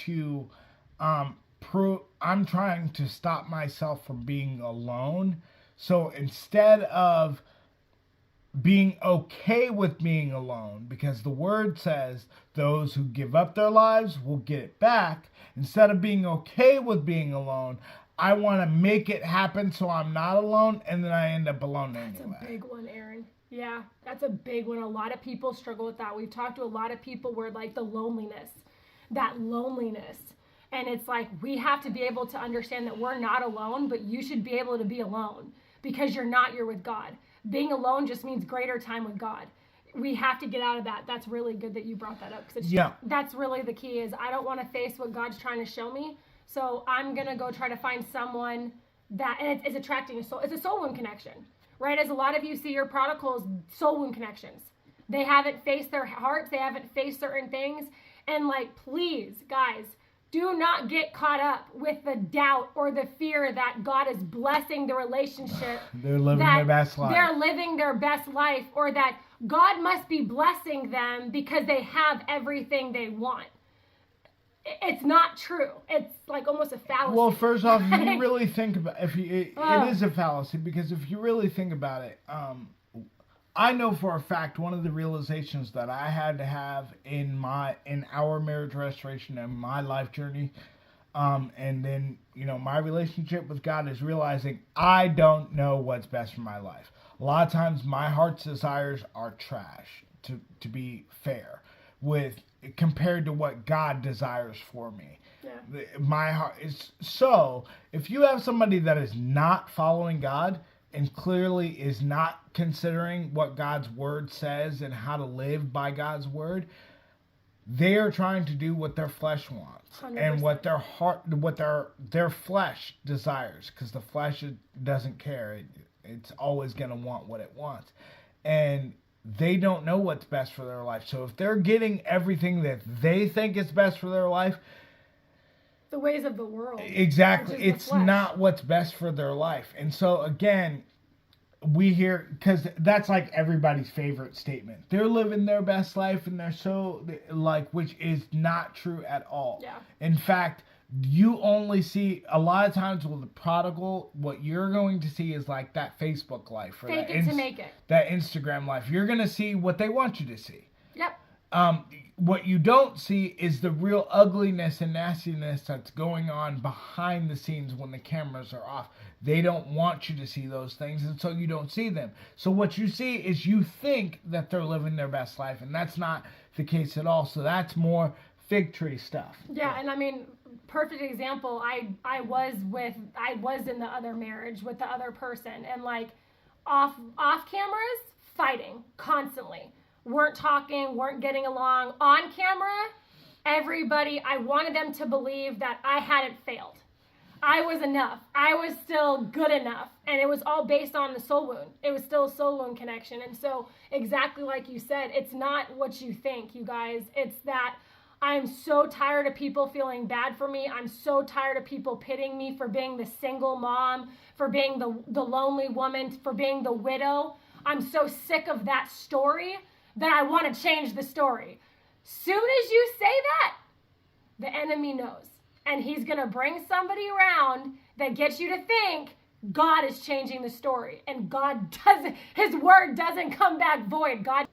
to I'm trying to stop myself from being alone. So instead of being okay with being alone, because the word says those who give up their lives will get it back, instead of being okay with being alone, I want to make it happen so I'm not alone, and then I end up alone anyway. That's a big one, Aaron. Yeah, that's a big one. A lot of people struggle with that. We've talked to a lot of people where like the loneliness, and it's like we have to be able to understand that we're not alone, but you should be able to be alone because you're with God. Being alone just means greater time with God. We have to get out of that. That's really good that you brought that up, because that's really the key. Is I don't want to face what God's trying to show me, so I'm gonna go try to find someone that, and it's attracting a soul. It's a soul wound connection, right? As a lot of you see your prodigals, soul wound connections. They haven't faced their hearts. They haven't faced certain things, and like, please, guys, do not get caught up with the doubt or the fear that God is blessing the relationship. They're living their best life. They're living their best life, or that God must be blessing them because they have everything they want. It's not true. It's like almost a fallacy. Well, first off, if you really think about it is a fallacy, because if you really think about it, I know for a fact one of the realizations that I had to have in our marriage restoration and my life journey, and then my relationship with God, is realizing I don't know what's best for my life. A lot of times my heart's desires are trash, to be fair, compared to what God desires for me. Yeah. My heart is, so if you have somebody that is not following God and clearly is not considering what God's word says and how to live by God's word, they are trying to do what their flesh wants 100%. And what their heart, what their flesh desires, because the flesh doesn't care. It's always going to want what it wants. And they don't know what's best for their life. So if they're getting everything that they think is best for their life, the ways of the world. Exactly. It's not what's best for their life. And so, again, we hear, because that's like everybody's favorite statement. They're living their best life, and they're so, which is not true at all. Yeah. In fact, you only see, a lot of times with the prodigal, what you're going to see is like that Facebook life. Or Fake it to make it. That Instagram life. You're going to see what they want you to see. Yep. What you don't see is the real ugliness and nastiness that's going on behind the scenes when the cameras are off. They don't want you to see those things, and so you don't see them. So what you see is you think that they're living their best life, and that's not the case at all. So that's more fig tree stuff. Yeah, and I mean, perfect example. I was in the other marriage with the other person, and like off cameras, fighting constantly. Weren't talking, weren't getting along. On camera, everybody, I wanted them to believe that I hadn't failed. I was enough. I was still good enough. And it was all based on the soul wound. It was still a soul wound connection. And so, exactly like you said, it's not what you think, you guys. It's that I'm so tired of people feeling bad for me. I'm so tired of people pitying me for being the single mom, for being the lonely woman, for being the widow. I'm so sick of that story that I want to change the story. Soon as you say that, the enemy knows. And he's going to bring somebody around that gets you to think God is changing the story. And God doesn't, his word doesn't come back void. God